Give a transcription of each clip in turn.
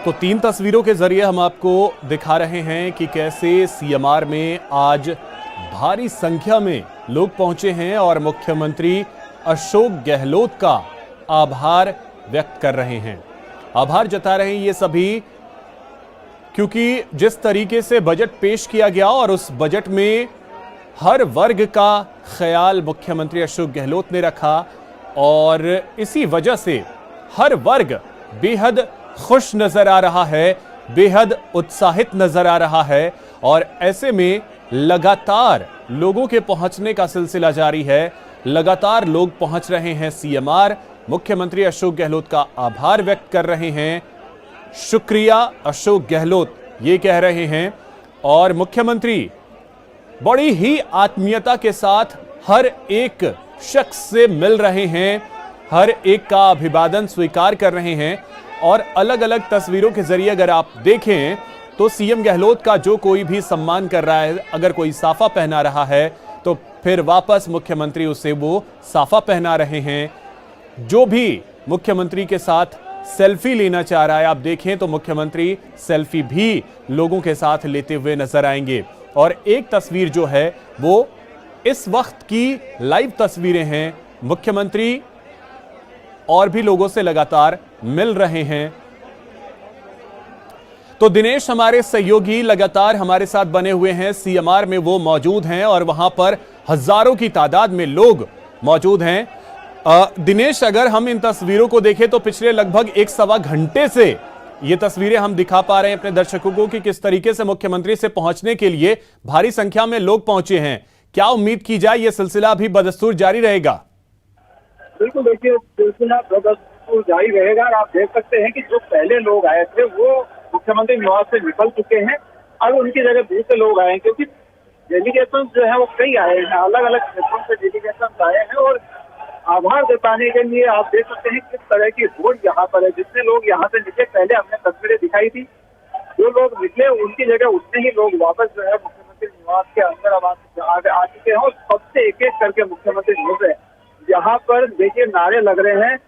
तो 3 तस्वीरों के जरिए हम आपको दिखा रहे हैं कि कैसे सीएमआर में आज भारी संख्या में लोग पहुंचे हैं और मुख्यमंत्री अशोक गहलोत का आभार व्यक्त कर रहे हैं। आभार जता रहे हैं ये सभी, क्योंकि जिस तरीके से बजट पेश किया गया और उस बजट में हर वर्ग का ख्याल मुख्यमंत्री अशोक गहलोत ने रखा और इसी वजह से हर वर्ग बेहद खुश नजर आ रहा है, बेहद उत्साहित नजर आ रहा है और ऐसे में लगातार लोगों के पहुंचने का सिलसिला जारी है। लगातार लोग पहुंच रहे हैं सीएमआर, मुख्यमंत्री अशोक गहलोत का आभार व्यक्त कर रहे हैं। शुक्रिया अशोक गहलोत, ये कह रहे हैं और मुख्यमंत्री बड़ी ही आत्मीयता के साथ हर एक शख्स से मिल रहे हैं, हर एक का अभिवादन स्वीकार कर रहे हैं। और अलग अलग तस्वीरों के जरिए अगर आप देखें तो सीएम गहलोत का जो कोई भी सम्मान कर रहा है, अगर कोई साफा पहना रहा है तो फिर वापस मुख्यमंत्री उसे वो साफा पहना रहे हैं। जो भी मुख्यमंत्री के साथ सेल्फी लेना चाह रहा है, आप देखें तो मुख्यमंत्री सेल्फी भी लोगों के साथ लेते हुए नजर आएंगे। और एक तस्वीर जो है वो इस वक्त की लाइव तस्वीरें हैं। मुख्यमंत्री और भी लोगों से लगातार मिल रहे हैं। तो दिनेश हमारे सहयोगी लगातार हमारे साथ बने हुए हैं, सीएमआर में वो मौजूद हैं और वहां पर हजारों की तादाद में लोग मौजूद हैं। दिनेश, अगर हम इन तस्वीरों को देखें तो पिछले लगभग 1-1.25 घंटे से ये तस्वीरें हम दिखा पा रहे हैं अपने दर्शकों को कि किस तरीके से मुख्यमंत्री से पहुंचने के लिए भारी संख्या में लोग पहुंचे हैं। क्या उम्मीद की जाए, यह सिलसिला अभी बदस्तूर जारी रहेगा? बिल्कुल, देखिए सिलसिला बदस्तूर जारी रहेगा और आप देख सकते हैं कि जो पहले लोग आए थे वो मुख्यमंत्री निवास से निकल चुके हैं। अब उनकी जगह दूसरे लोग आए हैं, क्योंकि डेलीगेशन जो है वो कई आए हैं, अलग अलग क्षेत्रों से डेलीगेशन आए हैं और आभार जताने के लिए आप देख सकते हैं किस तरह की भीड़ यहाँ पर है। जितने लोग यहाँ से निकले, पहले हमने तस्वीरें दिखाई थी, जो लोग निकले उनकी जगह उतने ही लोग वापस जो है मुख्यमंत्री निवास के अंदर आ चुके हैं और सबसे एक एक करके मुख्यमंत्री मिल रहे हैं। यहाँ पर देखिए नारे लग रहे हैं,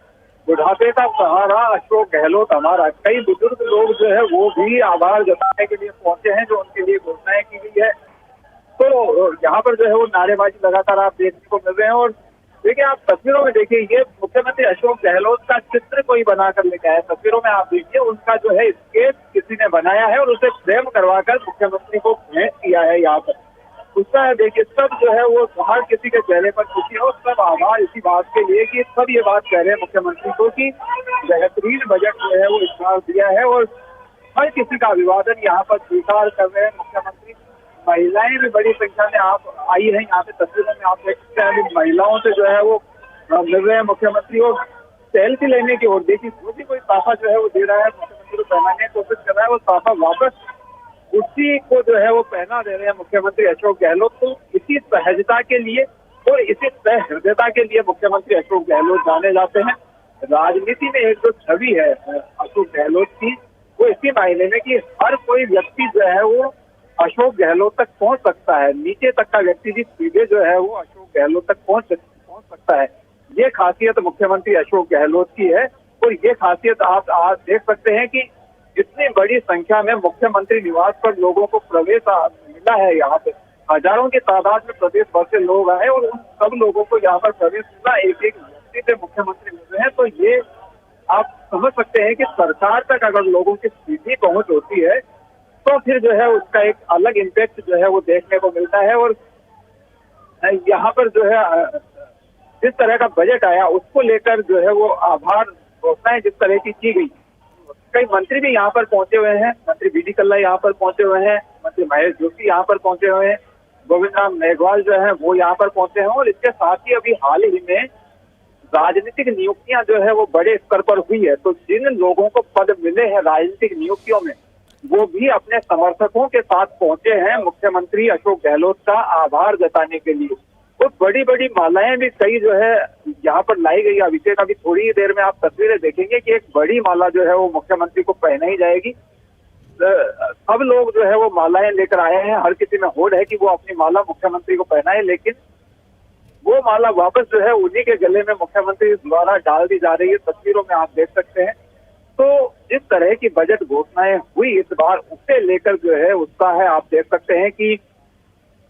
बुढ़ापे का सहारा अशोक गहलोत हमारा। कई बुजुर्ग लोग जो है वो भी आभार जताने के लिए पहुंचे हैं, जो उनके लिए घोषणाएं की गई है। तो यहाँ पर जो है वो नारेबाजी लगातार आप देखने को मिल रहे हैं। और देखिए आप तस्वीरों में देखिए, ये मुख्यमंत्री अशोक गहलोत का चित्र कोई बनाकर लेके आया। तस्वीरों में आप देखिए उनका जो है स्केच किसी ने बनाया है और उसे फ्रेम करवाकर मुख्यमंत्री को भेंट किया है। यहाँ पर उसका देखिए सब जो है वो हर किसी के चेहरे पर खुशी है और सब आभार इसी बात के लिए कि सब ये बात कह रहे हैं मुख्यमंत्री को कि बेहतरीन बजट जो है वो इस बार दिया है और हर किसी का अभिवादन यहाँ पर स्वीकार कर रहे हैं मुख्यमंत्री। महिलाएं भी बड़ी संख्या में आप आई है, यहाँ पे तस्वीरों में आप देख सकते हैं महिलाओं से जो है वो मिल रहे हैं मुख्यमंत्री और सेल्फी लेने की ओर। देखिए जो भी कोई साफा जो है वो दे रहा है मुख्यमंत्री को पहनाने की कोशिश कर रहा है, वो साफा वापस उसी को जो है वो पहना दे रहे हैं मुख्यमंत्री अशोक गहलोत। तो इसी सहजता के लिए और इसी सहृदयता के लिए मुख्यमंत्री अशोक गहलोत जाने जाते हैं। राजनीति में एक जो छवि है अशोक गहलोत की, वो इसी मायने में कि हर कोई व्यक्ति जो है वो अशोक गहलोत तक पहुंच सकता है। नीचे तक का व्यक्ति भी सीधे जो है वो अशोक गहलोत तक पहुंच सकता है। ये खासियत मुख्यमंत्री अशोक गहलोत की है और ये खासियत आप आज देख सकते हैं कि इतनी बड़ी संख्या में मुख्यमंत्री निवास पर लोगों को प्रवेश मिला है। यहाँ पे हजारों की तादाद में प्रदेश भर से लोग आए और उन सब लोगों को यहाँ पर प्रवेश मिला। एक एक व्यक्ति से मुख्यमंत्री मिल रहे हैं, तो ये आप समझ सकते हैं कि सरकार तक अगर लोगों की सीधी पहुंच होती है तो फिर जो है उसका एक अलग इम्पैक्ट जो है वो देखने को मिलता है। और यहाँ पर जो है जिस तरह का बजट आया उसको लेकर जो है वो आभार घोषणाएं जिस तरह की गई, कई मंत्री भी यहाँ पर पहुंचे हुए हैं। मंत्री बी डी कल्ला यहाँ पर पहुंचे हुए हैं, मंत्री महेश जोशी यहाँ पर पहुंचे हुए हैं, गोविंद राम मेघवाल जो है वो यहाँ पर पहुंचे हैं। और इसके साथ ही अभी हाल ही में राजनीतिक नियुक्तियां जो है वो बड़े स्तर पर हुई है, तो जिन लोगों को पद मिले हैं राजनीतिक नियुक्तियों में वो भी अपने समर्थकों के साथ पहुंचे हैं मुख्यमंत्री अशोक गहलोत का आभार जताने के लिए। तो बड़ी बड़ी मालाएं भी कई जो है यहाँ पर लाई गई। अभिषेक अभी थोड़ी ही देर में आप तस्वीरें देखेंगे कि एक बड़ी माला जो है वो मुख्यमंत्री को पहनाई जाएगी। सब लोग जो है वो मालाएं लेकर आए हैं, हर किसी में होड़ है कि वो अपनी माला मुख्यमंत्री को पहनाए, लेकिन वो माला वापस जो है उन्हीं के गले में मुख्यमंत्री द्वारा डाल दी जा रही है। तस्वीरों में आप देख सकते हैं तो जिस तरह की बजट घोषणाएं हुई इस बार, उससे लेकर जो है उत्साह है। आप देख सकते हैं कि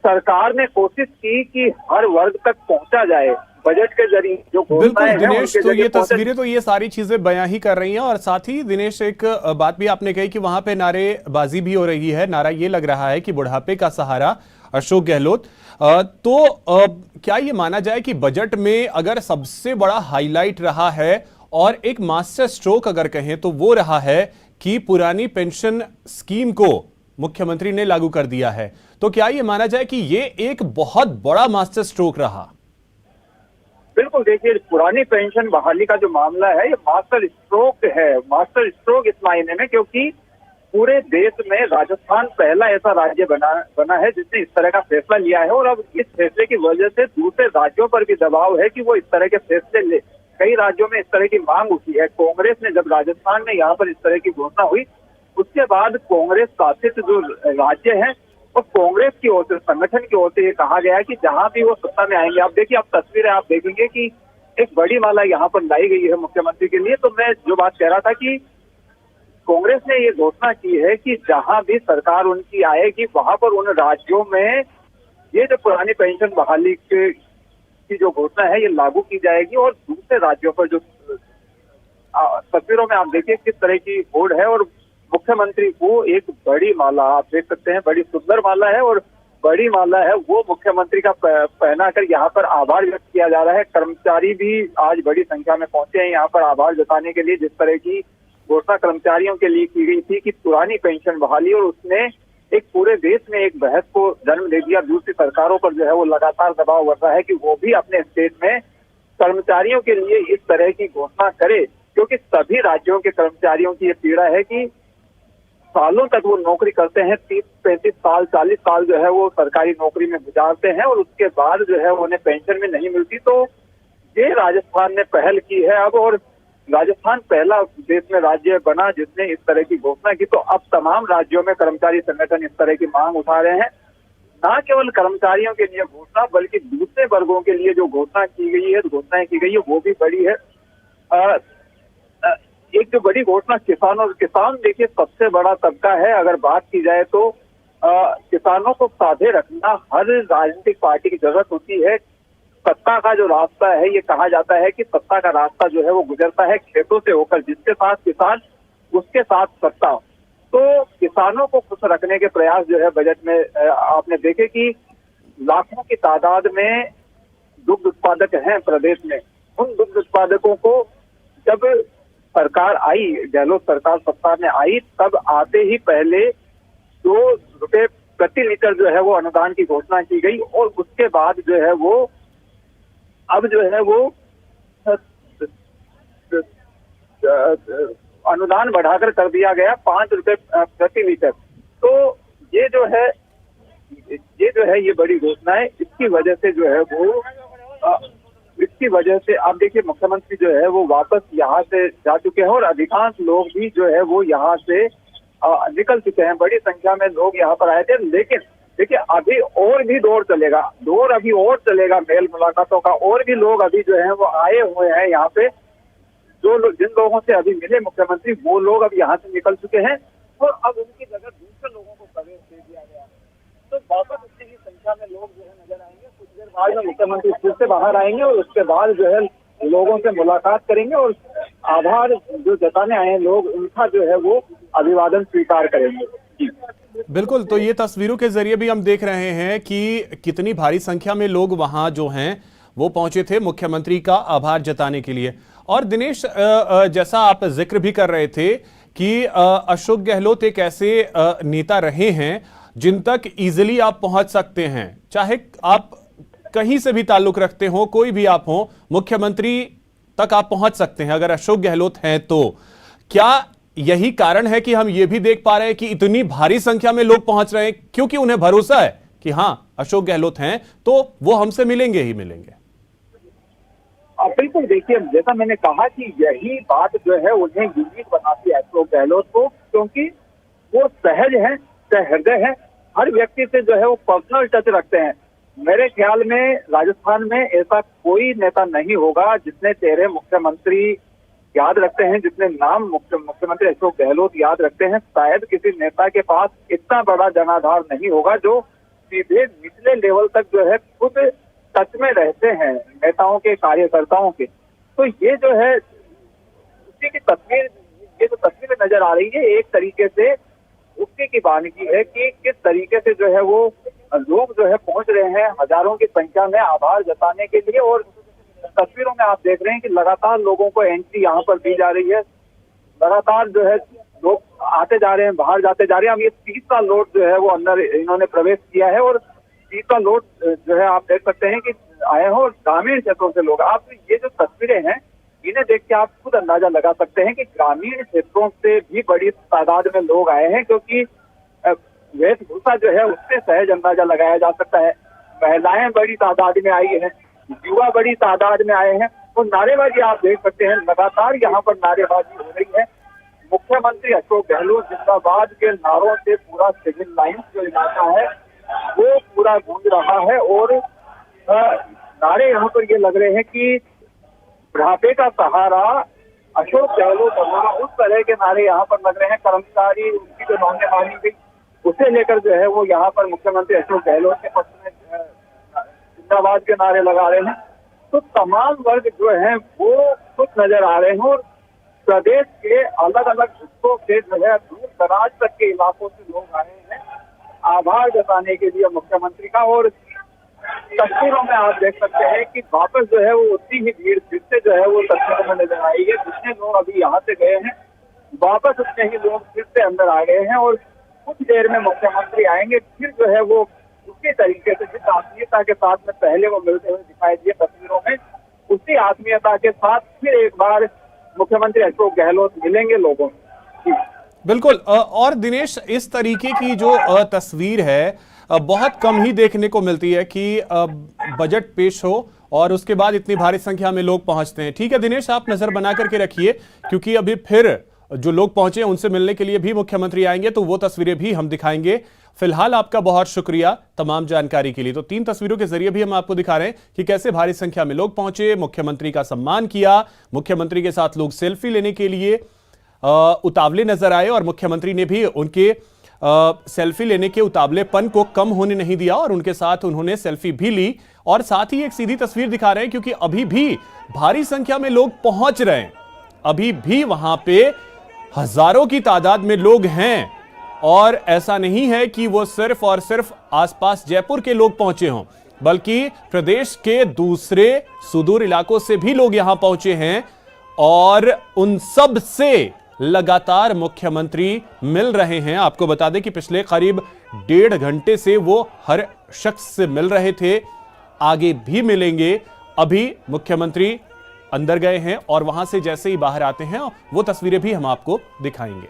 सरकार ने कोशिश की कि हर वर्ग तक पहुंचा जाए, बजट के जरिए जो बिल्कुल घोषणाएं हैं दिनेश, उनके तो जरिए ये पहुंचे। तस्वीरें तो ये सारी चीजें बयां ही कर रही हैं। और साथ ही दिनेश, एक बात भी आपने कही कि वहां पे नारेबाजी भी हो रही है। नारा ये लग रहा है कि बुढ़ापे का सहारा अशोक गहलोत। क्या ये माना जाए कि बजट में अगर सबसे बड़ा हाईलाइट रहा है और एक मास्टर स्ट्रोक अगर कहें तो वो रहा है कि पुरानी पेंशन स्कीम को मुख्यमंत्री ने लागू कर दिया है, तो क्या ये माना जाए कि ये एक बहुत बड़ा मास्टर स्ट्रोक रहा? बिल्कुल, देखिए पुरानी पेंशन बहाली का जो मामला है ये मास्टर स्ट्रोक है। मास्टर स्ट्रोक इस मायने में क्योंकि पूरे देश में राजस्थान पहला ऐसा राज्य बना है जिसने इस तरह का फैसला लिया है। और अब इस फैसले की वजह से दूसरे राज्यों पर भी दबाव है कि वो इस तरह के फैसले ले। कई राज्यों में इस तरह की मांग उठी है। कांग्रेस ने, जब राजस्थान में यहाँ पर इस तरह की घोषणा हुई, उसके बाद कांग्रेस शासित जो राज्य है और कांग्रेस की ओर से, संगठन की ओर से ये कहा गया है कि जहां भी वो सत्ता में आएंगे, आप देखिए, आप तस्वीरें आप देखेंगे कि एक बड़ी माला यहाँ पर लाई गई है मुख्यमंत्री के लिए। तो मैं जो बात कह रहा था कि कांग्रेस ने ये घोषणा की है कि जहां भी सरकार उनकी आएगी वहां पर उन राज्यों में ये जो पुरानी पेंशन बहाली की जो घोषणा है ये लागू की जाएगी। और दूसरे राज्यों पर जो तस्वीरों में आप देखिए किस तरह की होड़ है और मुख्यमंत्री को एक बड़ी माला, आप देख सकते हैं, बड़ी सुंदर माला है और बड़ी माला है वो मुख्यमंत्री का पहना कर यहाँ पर आभार व्यक्त किया जा रहा है। कर्मचारी भी आज बड़ी संख्या में पहुंचे हैं यहाँ पर आभार जताने के लिए। जिस तरह की घोषणा कर्मचारियों के लिए की गई थी कि पुरानी पेंशन बहाली, और उसने एक पूरे देश में एक बहस को जन्म दे दिया। दूसरी सरकारों पर जो है वो लगातार दबाव बढ़ रहा है कि वो भी अपने स्टेट में कर्मचारियों के लिए इस तरह की घोषणा करे, क्योंकि सभी राज्यों के कर्मचारियों की ये पीड़ा है कि सालों तक वो नौकरी करते हैं, 30-35 साल, 40 साल जो है वो सरकारी नौकरी में गुजारते हैं और उसके बाद जो है उन्हें पेंशन में नहीं मिलती। तो ये राजस्थान ने पहल की है अब, और राजस्थान पहला देश में राज्य बना जिसने इस तरह की घोषणा की। तो अब तमाम राज्यों में कर्मचारी संगठन इस तरह की मांग उठा रहे हैं। न केवल कर्मचारियों के लिए घोषणा, बल्कि दूसरे वर्गों के लिए जो घोषणा की गई है, घोषणाएं की गई है, वो भी बड़ी है। एक जो बड़ी घोषणा किसान देखिए सबसे बड़ा तबका है। अगर बात की जाए तो किसानों को साधे रखना हर राजनीतिक पार्टी की जरूरत होती है। सत्ता का जो रास्ता है, ये कहा जाता है कि सत्ता का रास्ता जो है वो गुजरता है खेतों से होकर, जिसके साथ किसान उसके साथ सत्ता। तो किसानों को खुश रखने के प्रयास जो है बजट में आपने देखे कि लाखों की तादाद में दुग्ध उत्पादक हैं प्रदेश में। उन दुग्ध उत्पादकों को जब सरकार आई, गहलोत सरकार सत्ता में आई, तब आते ही पहले 2 रुपए प्रति लीटर जो है वो अनुदान की घोषणा की गई। और उसके बाद जो है वो अब जो है वो अनुदान बढ़ाकर कर दिया गया 5 रुपए प्रति लीटर। तो ये जो है ये बड़ी घोषणा है। इसकी वजह से जो है वो इसकी वजह से आप देखिए मुख्यमंत्री जो है वो वापस यहाँ से जा चुके हैं और अधिकांश लोग भी जो है वो यहाँ से निकल चुके हैं। बड़ी संख्या में लोग यहाँ पर आए थे, लेकिन देखिए अभी और भी दौर चलेगा, मेल मुलाकातों का। और भी लोग अभी जो है वो आए हुए हैं यहाँ पे। जिन लोगों से अभी मिले मुख्यमंत्री, वो लोग अब यहाँ से निकल चुके हैं और अब उनकी जगह दूसरे लोगों को प्रवेश दे दिया गया। तो वापस उतनी ही संख्या में लोग जो है नजर आएंगे। कुछ देर बाद में मुख्यमंत्री फिर से बाहर आएंगे और उसके बाद जो है लोगों से मुलाकात करेंगे और आभार जो जताने आए हैं लोग, उनका जो है वो अभिवादन स्वीकार करेंगे। बिल्कुल, तो ये तस्वीरों के जरिए भी हम देख रहे हैं कि कितनी भारी संख्या में लोग वहां जो हैं वो पहुंचे थे मुख्यमंत्री का आभार जताने के लिए। और दिनेश, जैसा आप जिक्र भी कर रहे थे कि अशोक गहलोत एक ऐसे नेता रहे हैं जिन तक इजीली आप पहुंच सकते हैं, चाहे आप कहीं से भी ताल्लुक रखते हो, कोई भी आप हो, मुख्यमंत्री तक आप पहुंच सकते हैं अगर अशोक गहलोत हैं तो। क्या यही कारण है कि हम ये भी देख पा रहे हैं कि इतनी भारी संख्या में लोग पहुंच रहे हैं, क्योंकि उन्हें भरोसा है कि हां अशोक गहलोत हैं तो वो हमसे मिलेंगे ही मिलेंगे? बिल्कुल, देखिए जैसा मैंने कहा कि यही बात जो है उन्हें यूनिक बनाती है अशोक गहलोत को, क्योंकि वो सहज है, सहृदय है, हर व्यक्ति से जो है वो पर्सनल टच रखते हैं। मेरे ख्याल में राजस्थान में ऐसा कोई नेता नहीं होगा जिसने चेहरे मुख्यमंत्री याद रखते हैं, जितने नाम मुख्यमंत्री अशोक गहलोत याद रखते हैं, शायद किसी नेता के पास इतना बड़ा जनाधार नहीं होगा जो सीधे निचले लेवल तक जो है खुद टच में रहते हैं नेताओं के, कार्यकर्ताओं के। तो ये जो है उसी की तस्वीर, ये जो तस्वीर नजर आ रही है, एक तरीके से उसी की वानगी है कि किस तरीके से जो है वो लोग जो है पहुंच रहे हैं हजारों की संख्या में आभार जताने के लिए। और तस्वीरों में आप देख रहे हैं कि लगातार लोगों को एंट्री यहाँ पर दी जा रही है, लगातार जो है लोग आते जा रहे हैं, बाहर जाते जा रहे हैं। अब ये 30 लोट जो है वो अंदर इन्होंने प्रवेश किया है और 30 लोट जो है आप देख सकते हैं कि आए हैं और ग्रामीण क्षेत्रों से लोग। आप ये जो तस्वीरें हैं इन्हें देख के आप खुद अंदाजा लगा सकते हैं कि ग्रामीण क्षेत्रों से भी बड़ी तादाद में लोग आए हैं, क्योंकि वेशभूषा जो है उससे सहज अंदाजा लगाया जा सकता है। महिलाएं बड़ी तादाद में आई हैं, युवा बड़ी तादाद में आए हैं और नारेबाजी आप देख सकते हैं, लगातार यहाँ पर नारेबाजी हो रही है। मुख्यमंत्री अशोक गहलोत जिंदाबाद के नारों से पूरा सिविल लाइन जो इलाका है वो पूरा गूंज रहा है और नारे यहाँ पर ये लग रहे हैं कि बुढ़ापे का सहारा अशोक गहलोत होगा, उस तरह के नारे यहाँ पर लग रहे हैं। कर्मचारी उनकी जो नौकरी मानी गई उसे लेकर जो है वो यहाँ पर मुख्यमंत्री अशोक गहलोत के पक्ष में जिंदाबाद के नारे लगा रहे हैं। तो तमाम वर्ग जो है वो खुश नजर आ रहे हैं और प्रदेश के अलग अलग हिस्सों से जो है दूर दराज तक के इलाकों से लोग आए हैं आभार जताने के लिए मुख्यमंत्री का। और तस्वीरों में आप देख सकते हैं कि वापस जो है वो उतनी ही भीड़ फिर से जो है वो तस्वीरों में नजर आई है। जितने लोग अभी यहाँ से गए हैं वापस उतने ही लोग फिर से अंदर आ गए हैं और कुछ देर में मुख्यमंत्री आएंगे। फिर जो है वो उसी तरीके से जिस आत्मीयता के साथ में पहले वो मिलते हुए दिखाई दिए तस्वीरों में, उसी आत्मीयता के साथ फिर एक बार मुख्यमंत्री अशोक गहलोत मिलेंगे लोगों से। बिल्कुल। और दिनेश, इस तरीके की जो तस्वीर है बहुत कम ही देखने को मिलती है कि बजट पेश हो और उसके बाद इतनी भारी संख्या में लोग पहुंचते हैं। ठीक है दिनेश, आप नजर बना करके रखिए, क्योंकि अभी फिर जो लोग पहुंचे उनसे मिलने के लिए भी मुख्यमंत्री आएंगे, तो वो तस्वीरें भी हम दिखाएंगे। फिलहाल आपका बहुत शुक्रिया तमाम जानकारी के लिए। तो 3 तस्वीरों के जरिए भी हम आपको दिखा रहे हैं कि कैसे भारी संख्या में लोग पहुंचे, मुख्यमंत्री का सम्मान किया, मुख्यमंत्री के साथ लोग सेल्फी लेने के लिए उतावले नजर आए और मुख्यमंत्री ने भी उनके सेल्फी लेने के उतावलेपन को कम होने नहीं दिया और उनके साथ उन्होंने सेल्फी भी ली। और साथ ही एक सीधी तस्वीर दिखा रहे हैं, क्योंकि अभी भी भारी संख्या में लोग पहुंच रहे हैं, अभी भी वहां पे हजारों की तादाद में लोग हैं। और ऐसा नहीं है कि वो सिर्फ और सिर्फ आसपास जयपुर के लोग पहुंचे हों, बल्कि प्रदेश के दूसरे सुदूर इलाकों से भी लोग यहां पहुंचे हैं और उन सब से लगातार मुख्यमंत्री मिल रहे हैं। आपको बता दें कि पिछले करीब 1.5 घंटे से वो हर शख्स से मिल रहे थे, आगे भी मिलेंगे। अभी मुख्यमंत्री अंदर गए हैं और वहां से जैसे ही बाहर आते हैं वो तस्वीरें भी हम आपको दिखाएंगे।